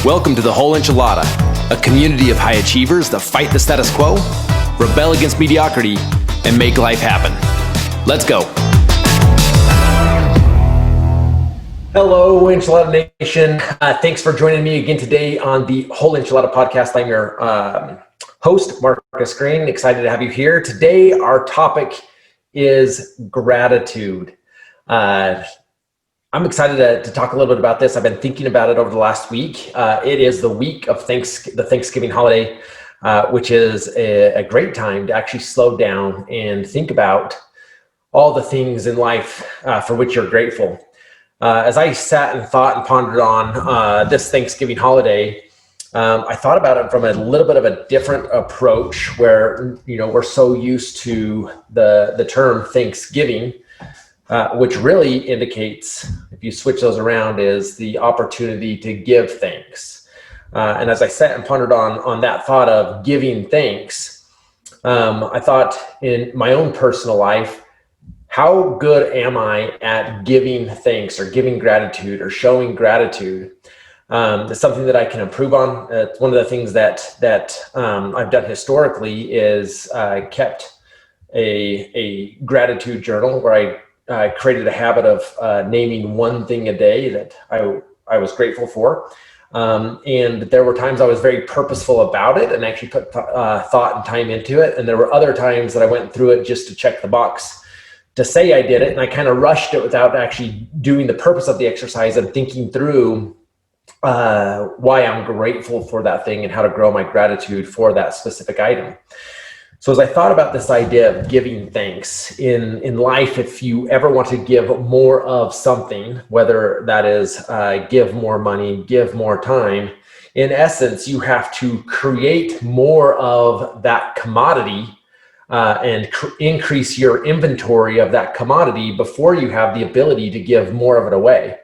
Welcome to the Whole Enchilada, a community of high achievers that fight the status quo, rebel against mediocrity, and make life happen. Let's go. Hello, Enchilada Nation. Thanks for joining me again today on the Whole Enchilada podcast. I'm your host, Marcus Green. Excited to have you here. Today, our topic is gratitude. I'm excited to talk a little bit about this. I've been thinking about it over the last week. It is the week of the Thanksgiving holiday, which is a great time to actually slow down and think about all the things in life for which you're grateful. As I sat and thought and pondered on this Thanksgiving holiday, I thought about it from a little bit of a different approach where, we're so used to the term Thanksgiving, which really indicates, if you switch those around, is the opportunity to give thanks. And as I sat and pondered on that thought of giving thanks, I thought in my own personal life, how good am I at giving thanks or giving gratitude or showing gratitude? It's something that I can improve on. It's one of the things that I've done historically is kept a gratitude journal where I created a habit of naming one thing a day that I was grateful for. And there were times I was very purposeful about it and actually put thought and time into it. And there were other times that I went through it just to check the box to say I did it. And I kind of rushed it without actually doing the purpose of the exercise and thinking through why I'm grateful for that thing and how to grow my gratitude for that specific item. So as I thought about this idea of giving thanks in life, if you ever want to give more of something, whether that is give more money, give more time, in essence, you have to create more of that commodity and increase your inventory of that commodity before you have the ability to give more of it away.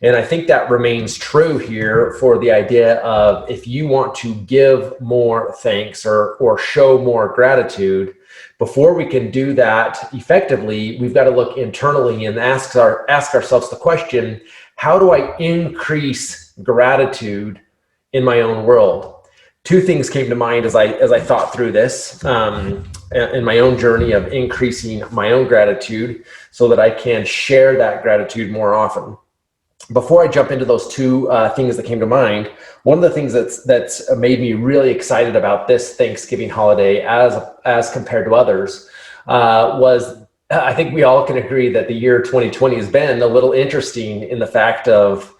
And I think that remains true here for the idea of if you want to give more thanks or show more gratitude, before we can do that effectively, we've got to look internally and ask ourselves the question, how do I increase gratitude in my own world? Two things came to mind as I thought through this in my own journey of increasing my own gratitude so that I can share that gratitude more often. Before I jump into those two things that came to mind, one of the things that's made me really excited about this Thanksgiving holiday as compared to others was, I think we all can agree that the year 2020 has been a little interesting in the fact of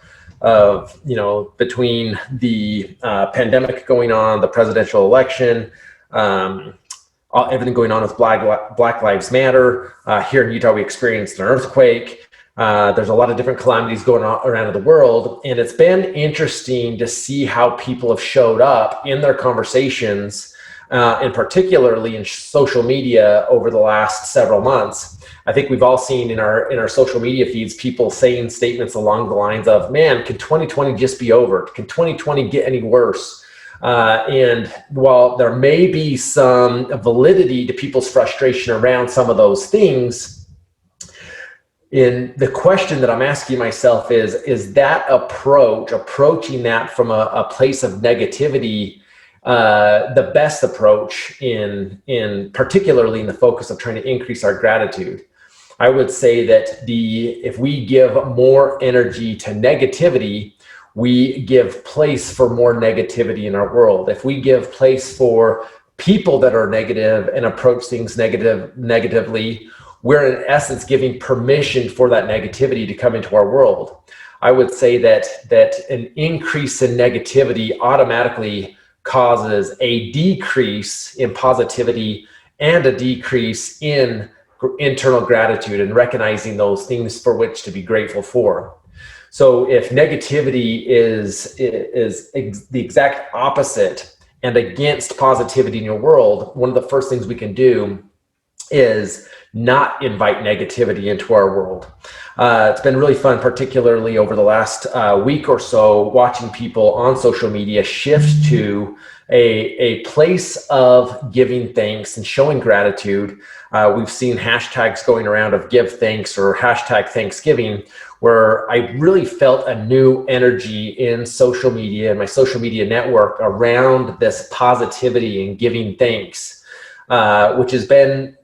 between the pandemic going on, the presidential election, everything going on with Black Lives Matter. Here in Utah, we experienced an earthquake. There's a lot of different calamities going on around the world. And it's been interesting to see how people have showed up in their conversations, and particularly in social media over the last several months. I think we've all seen in our social media feeds, people saying statements along the lines of, man, can 2020 just be over? Can 2020 get any worse? And while there may be some validity to people's frustration around some of those things, in the question that I'm asking myself is that approaching that from a place of negativity, the best approach in particularly in the focus of trying to increase our gratitude? I would say that if we give more energy to negativity, we give place for more negativity in our world. If we give place for people that are negative and approach things negatively, we're in essence giving permission for that negativity to come into our world. I would say that an increase in negativity automatically causes a decrease in positivity and a decrease in internal gratitude and recognizing those things for which to be grateful for. So if negativity is the exact opposite and against positivity in your world, one of the first things we can do is not invite negativity into our world. It's been really fun, particularly over the last week or so, watching people on social media shift to a place of giving thanks and showing gratitude. We've seen hashtags going around of give thanks or hashtag Thanksgiving, where I really felt a new energy in social media and my social media network around this positivity and giving thanks, which has been,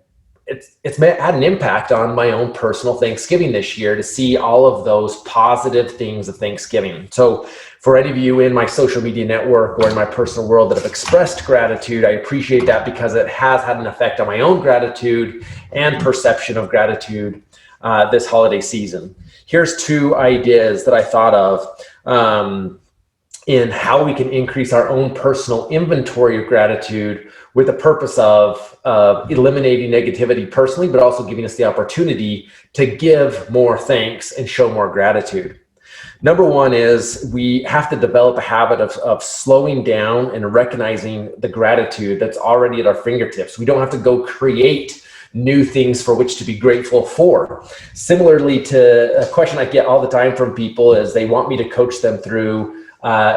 it's had an impact on my own personal Thanksgiving this year to see all of those positive things of Thanksgiving. So for any of you in my social media network or in my personal world that have expressed gratitude, I appreciate that because it has had an effect on my own gratitude and perception of gratitude this holiday season. Here's two ideas that I thought of in how we can increase our own personal inventory of gratitude with the purpose of eliminating negativity personally, but also giving us the opportunity to give more thanks and show more gratitude. Number one is we have to develop a habit of slowing down and recognizing the gratitude that's already at our fingertips. We don't have to go create new things for which to be grateful for. Similarly to a question I get all the time from people is they want me to coach them through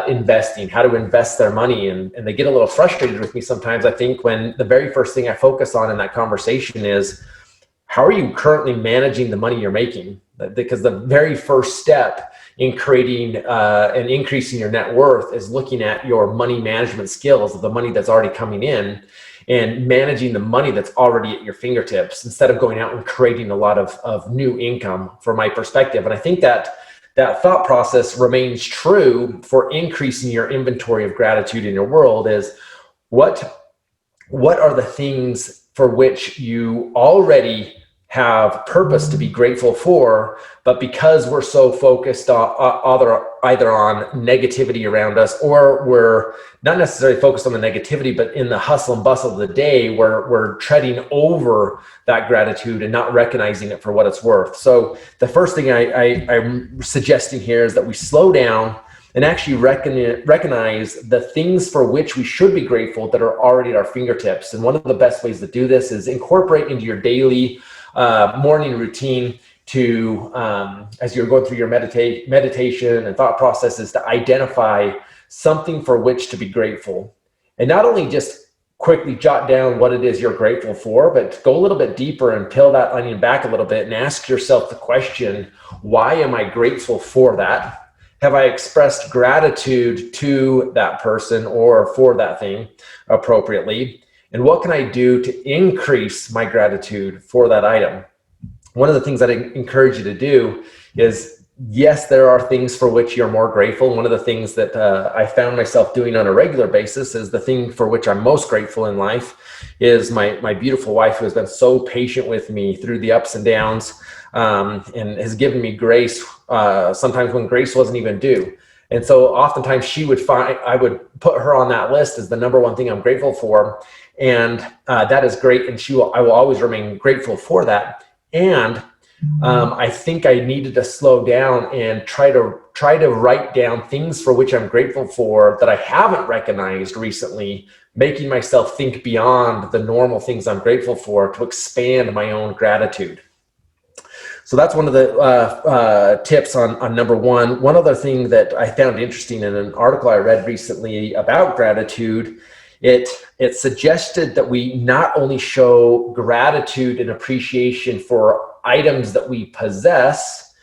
investing, how to invest their money. And they get a little frustrated with me sometimes, I think, when the very first thing I focus on in that conversation is, how are you currently managing the money you're making? Because the very first step in creating and increasing your net worth is looking at your money management skills of the money that's already coming in and managing the money that's already at your fingertips instead of going out and creating a lot of new income, from my perspective. And I think that thought process remains true for increasing your inventory of gratitude in your world. Is what are the things for which you already have purpose to be grateful for, but because we're so focused on either on negativity around us, or we're not necessarily focused on the negativity, but in the hustle and bustle of the day, we're treading over that gratitude and not recognizing it for what it's worth. So the first thing I'm suggesting here is that we slow down and actually recognize the things for which we should be grateful that are already at our fingertips. And one of the best ways to do this is incorporate into your daily morning routine to, as you're going through your meditation and thought processes, to identify something for which to be grateful. And not only just quickly jot down what it is you're grateful for, but go a little bit deeper and peel that onion back a little bit and ask yourself the question, why am I grateful for that? Have I expressed gratitude to that person or for that thing appropriately? And what can I do to increase my gratitude for that item? One of the things that I encourage you to do is, yes, there are things for which you're more grateful. One of the things that I found myself doing on a regular basis is the thing for which I'm most grateful in life is my beautiful wife, who has been so patient with me through the ups and downs, and has given me grace sometimes when grace wasn't even due. And so oftentimes I would put her on that list as the number one thing I'm grateful for. And that is great. And I will always remain grateful for that. And I think I needed to slow down and try to write down things for which I'm grateful for that I haven't recognized recently, making myself think beyond the normal things I'm grateful for to expand my own gratitude. So that's one of the tips on number one. One other thing that I found interesting in an article I read recently about gratitude, it suggested that we not only show gratitude and appreciation for items that we possess,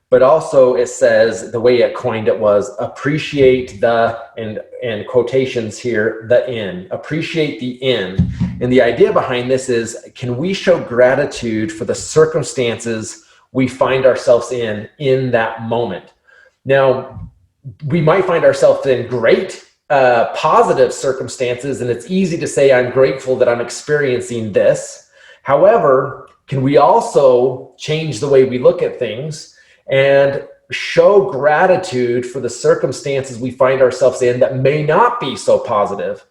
but also it says, the way it coined it was, appreciate the, and quotations here, the in. Appreciate the in. And the idea behind this is, can we show gratitude for the circumstances we find ourselves in that moment? Now, we might find ourselves in great positive circumstances, and it's easy to say, I'm grateful that I'm experiencing this. However, can we also change the way we look at things and show gratitude for the circumstances we find ourselves in that may not be so positive?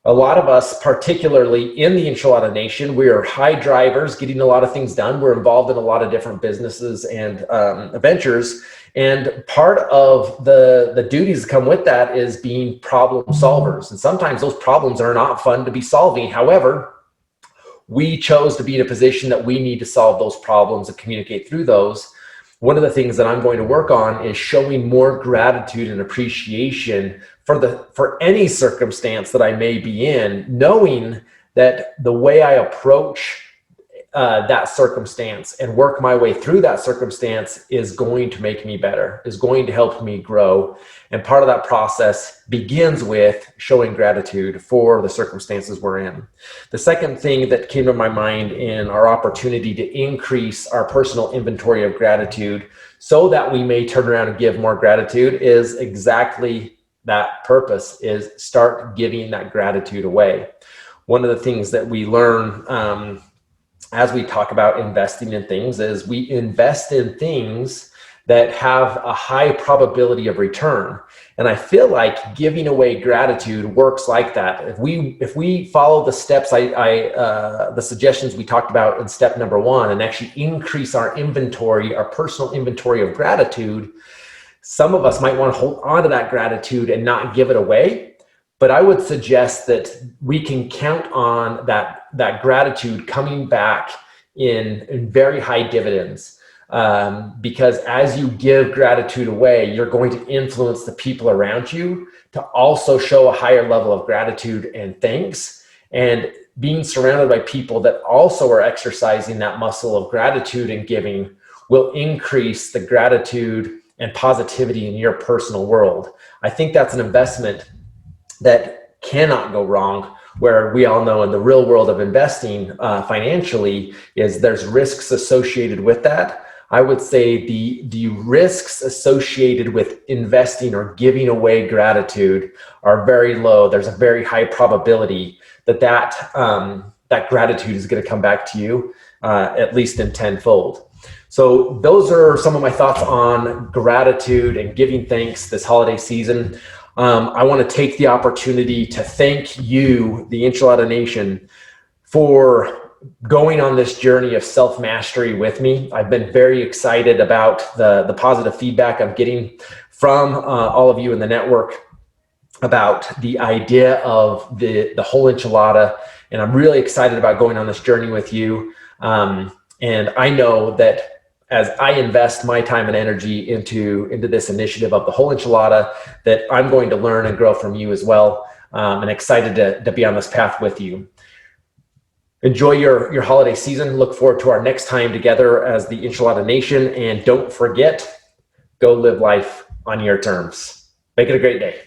A lot of us, particularly in the Enchilada Nation, we are high drivers, getting a lot of things done. We're involved in a lot of different businesses and ventures. And part of the duties that come with that is being problem solvers. And sometimes those problems are not fun to be solving. However, we chose to be in a position that we need to solve those problems and communicate through those. One of the things that I'm going to work on is showing more gratitude and appreciation for any circumstance that I may be in, knowing that the way I approach that circumstance and work my way through that circumstance is going to make me better, is going to help me grow. And part of that process begins with showing gratitude for the circumstances we're in. The second thing that came to my mind in our opportunity to increase our personal inventory of gratitude so that we may turn around and give more gratitude is exactly that purpose, is start giving that gratitude away. One of the things that we learn as we talk about investing in things is we invest in things that have a high probability of return. And I feel like giving away gratitude works like that. If we follow the steps, the suggestions we talked about in step number 1 and actually increase our inventory, our personal inventory of gratitude, some of us might want to hold on to that gratitude and not give it away. But I would suggest that we can count on that gratitude coming back in very high dividends. Because as you give gratitude away, you're going to influence the people around you to also show a higher level of gratitude and thanks. And being surrounded by people that also are exercising that muscle of gratitude and giving will increase the gratitude and positivity in your personal world. I think that's an investment that cannot go wrong, where we all know in the real world of investing financially is there's risks associated with that. I would say the risks associated with investing or giving away gratitude are very low. There's a very high probability that gratitude is going to come back to you at least in tenfold. So those are some of my thoughts on gratitude and giving thanks this holiday season. I want to take the opportunity to thank you, the Enchilada Nation, for going on this journey of self-mastery with me. I've been very excited about the positive feedback I'm getting from all of you in the network about the idea of the whole enchilada, and I'm really excited about going on this journey with you. And I know that as I invest my time and energy into this initiative of the whole enchilada, that I'm going to learn and grow from you as well. And excited to be on this path with you. Enjoy your holiday season. Look forward to our next time together as the Enchilada Nation. And don't forget, go live life on your terms. Make it a great day.